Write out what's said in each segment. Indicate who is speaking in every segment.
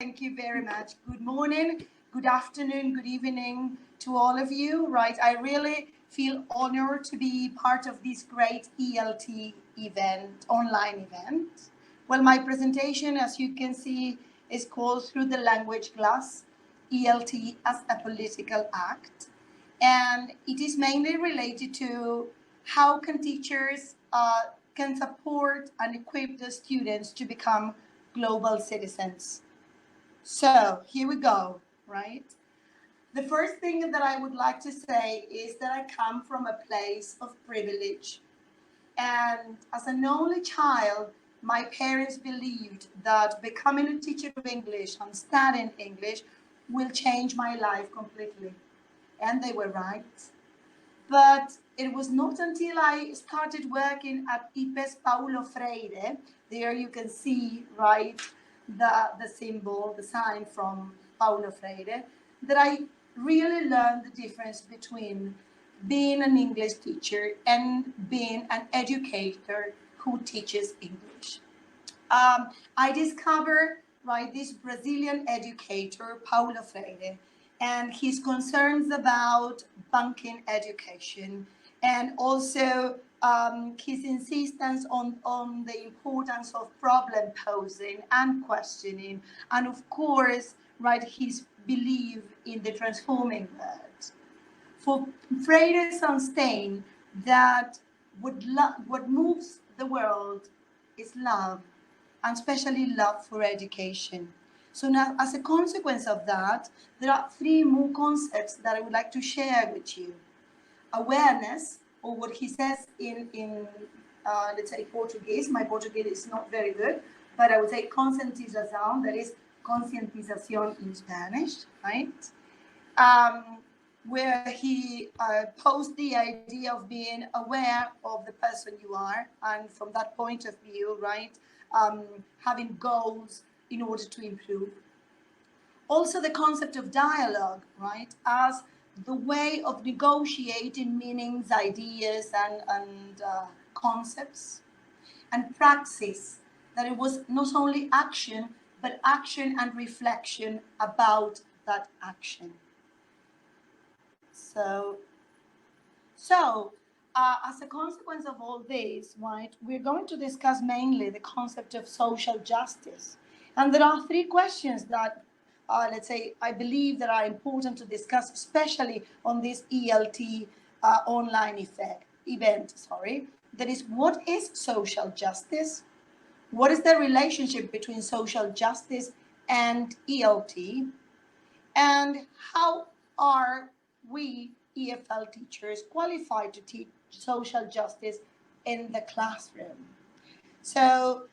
Speaker 1: Thank you very much. Good morning, good afternoon, good evening to all of you. Right, I really feel honored to be part of this great ELT event, online event. Well, my presentation, as you can see, is called Through the Language Class, ELT as a Political Act. And it is mainly related to how can teachers can support and equip the students to become global citizens. So here we go, right? The first thing that I would like to say is that I come from a place of privilege. And as an only child, my parents believed that becoming a teacher of English and studying English will change my life completely. And they were right. But it was not until I started working at IPES Paulo Freire, there you can see, right, the symbol, the sign from Paulo Freire, that I really learned the difference between being an English teacher and being an educator who teaches English. I discovered, right, this Brazilian educator, Paulo Freire, and his concerns about banking education, and also his insistence on the importance of problem posing and questioning, and of course, right, his belief in the transforming world. For Freire sustained that what moves the world is love, and especially love for education. So now, as a consequence of that, there are three more concepts that I would like to share with you. Awareness, or what he says in let's say Portuguese. My Portuguese is not very good, but I would say conscientização, that is conscientización in Spanish, right? Where he posed the idea of being aware of the person you are, and from that point of view, right, having goals in order to improve. Also the concept of dialogue, right, as the way of negotiating meanings, ideas, and concepts. And praxis, that it was not only action, but action and reflection about that action. So as a consequence of all this, right, we're going to discuss mainly the concept of social justice. And there are three questions that, let's say, I believe that are important to discuss, especially on this ELT online event. That is, what is social justice? What is the relationship between social justice and ELT? And how are we EFL teachers qualified to teach social justice in the classroom? So,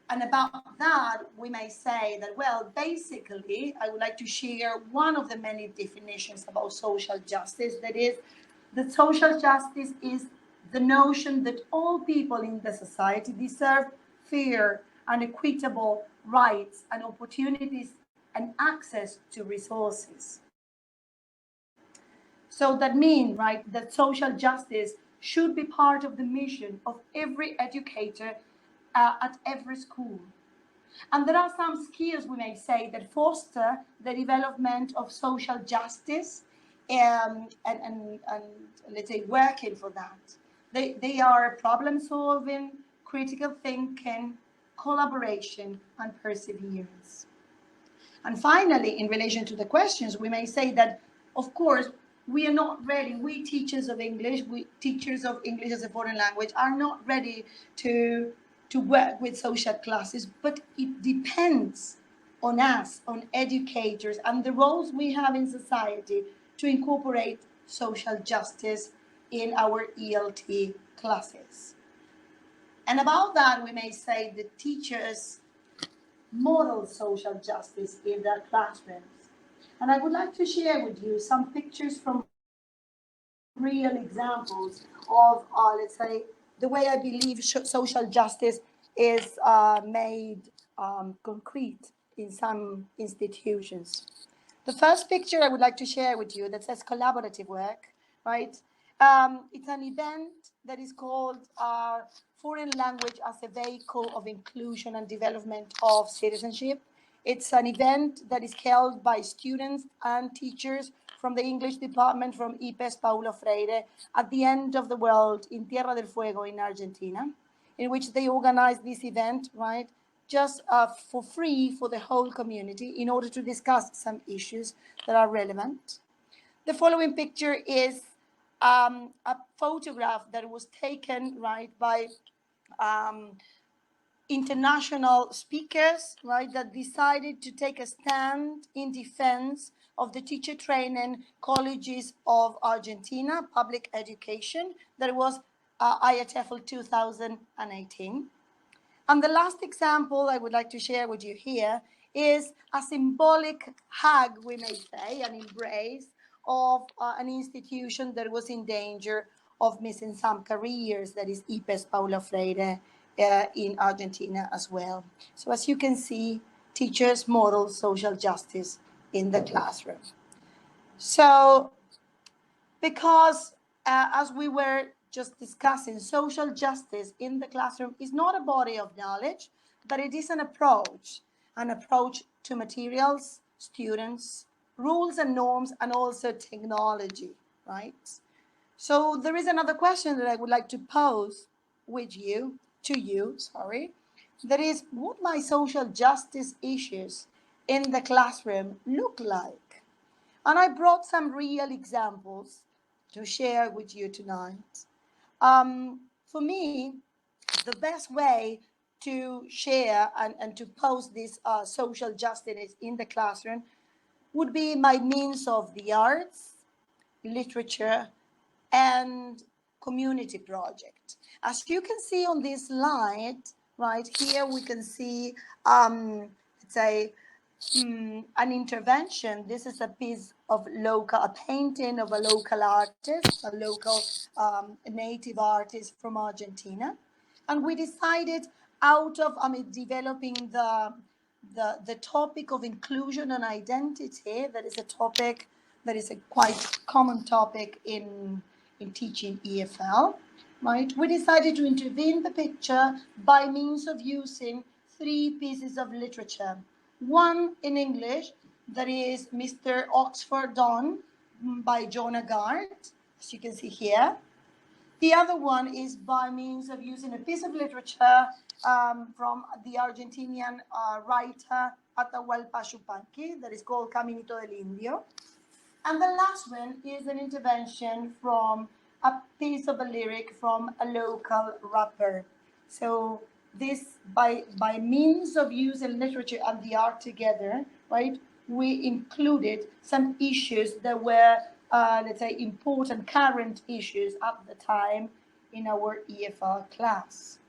Speaker 1: and about that, we may say that, well, basically, I would like to share one of the many definitions about social justice. That is, that social justice is the notion that all people in the society deserve fair and equitable rights and opportunities and access to resources. So that means, right, that social justice should be part of the mission of every educator at every school. And there are some skills, we may say, that foster the development of social justice and let's say, working for that. They are problem solving, critical thinking, collaboration, and perseverance. And finally, in relation to the questions, we may say that, of course, we are not ready. We teachers of English as a foreign language are not ready to work with social classes, but it depends on us, on educators, and the roles we have in society to incorporate social justice in our ELT classes. And about that, we may say that teachers model social justice in their classrooms. And I would like to share with you some pictures from real examples of, let's say, the way I believe social justice is made concrete in some institutions. The first picture I would like to share with you that says collaborative work, right? It's an event that is called Foreign Language as a Vehicle of Inclusion and Development of Citizenship. It's an event that is held by students and teachers from the English department from IPES Paulo Freire at the end of the world in Tierra del Fuego in Argentina, in which they organize this event, right, just for free for the whole community in order to discuss some issues that are relevant. The following picture is a photograph that was taken, right, by international speakers, right, that decided to take a stand in defense of the teacher training colleges of Argentina, public education, that was EFL 2018. And the last example I would like to share with you here is a symbolic hug, we may say, an embrace of an institution that was in danger of missing some careers, that is IPES Paulo Freire in Argentina as well. So as you can see, teachers model social justice in the classroom. So because as we were just discussing, social justice in the classroom is not a body of knowledge, but it is an approach to materials, students, rules and norms, and also technology, right? So there is another question that I would like to pose to you, that is, what might social justice issues in the classroom look like? And I brought some real examples to share with you tonight. For me, the best way to share and to post this social justice in the classroom would be by means of the arts, literature, and community project. As you can see on this slide, right here, we can see, let's say, an intervention. This is a piece of a painting of a local artist, a local native artist from Argentina. And we decided out of developing the topic of inclusion and identity, that is a topic that is a quite common topic in teaching EFL, right? We decided to intervene the picture by means of using 3 pieces of literature. One in English, that is Mr. Oxford Dawn by Jonah Gart, as you can see here. The other one is by means of using a piece of literature from the Argentinian writer Atahualpa Yupanqui, that is called Caminito del Indio. And the last one is an intervention from a piece of a lyric from a local rapper. So this, by means of using literature and the art together, right, we included some issues that were, let's say, important current issues at the time in our EFL class.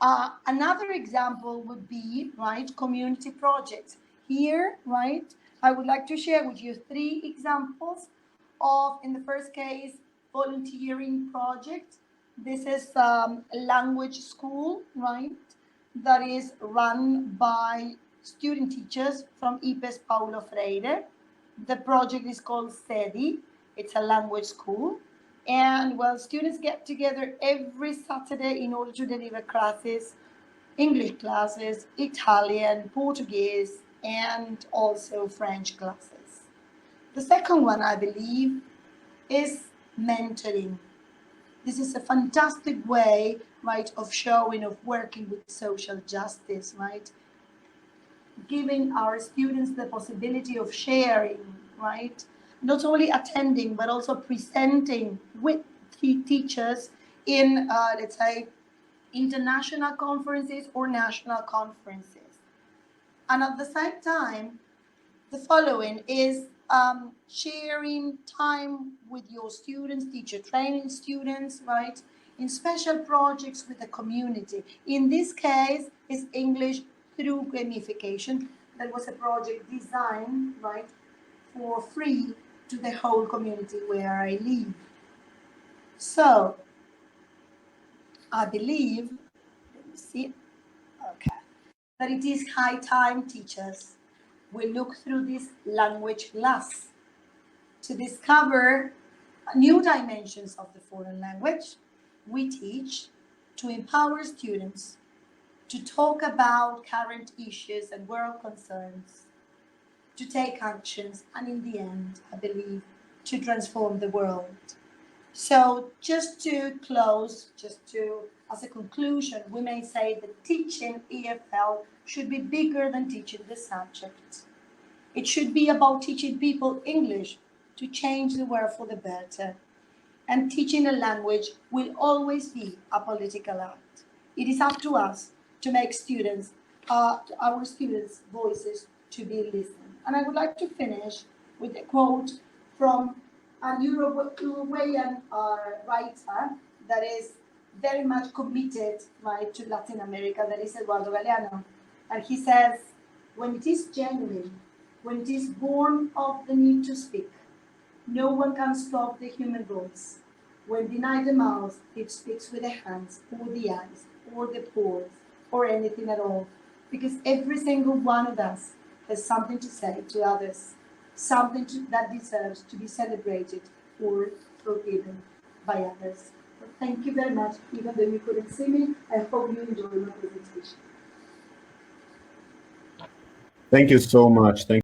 Speaker 1: Another example would be, right, community projects. Here, right, I would like to share with you 3 examples of, in the first case, volunteering project. This is a language school, right, that is run by student teachers from IPES Paulo Freire. The project is called SEDI. It's a language school. And well, students get together every Saturday in order to deliver classes, English classes, Italian, Portuguese, and also French classes. The second one, I believe, is mentoring. This is a fantastic way, right, of showing, of working with social justice, right? Giving our students the possibility of sharing, right? Not only attending, but also presenting with teachers in, let's say, international conferences or national conferences. And at the same time, the following is sharing time with your students, teacher training students, right, in special projects with the community. In this case, is English through gamification. That was a project designed, right, for free to the whole community where I live. So, I believe, let me see, okay, that it is high time, teachers, we look through this language glass to discover new dimensions of the foreign language we teach, to empower students, to talk about current issues and world concerns, to take actions, and in the end, I believe, to transform the world. So just to close, as a conclusion, we may say that teaching EFL should be bigger than teaching the subject. It should be about teaching people English to change the world for the better. And teaching a language will always be a political act. It is up to us to make our students' voices to be listened. And I would like to finish with a quote from a Uruguayan writer that is very much committed, right, to Latin America, that is Eduardo Galeano. And he says, when it is genuine, when it is born of the need to speak, no one can stop the human voice. When denied the mouth, it speaks with the hands, or the eyes, or the pores, or anything at all. Because every single one of us has something to say to others, something that deserves to be celebrated or forgiven by others. So thank you very much, even though you couldn't see me. I hope you enjoyed my presentation.
Speaker 2: Thank you so much. Thank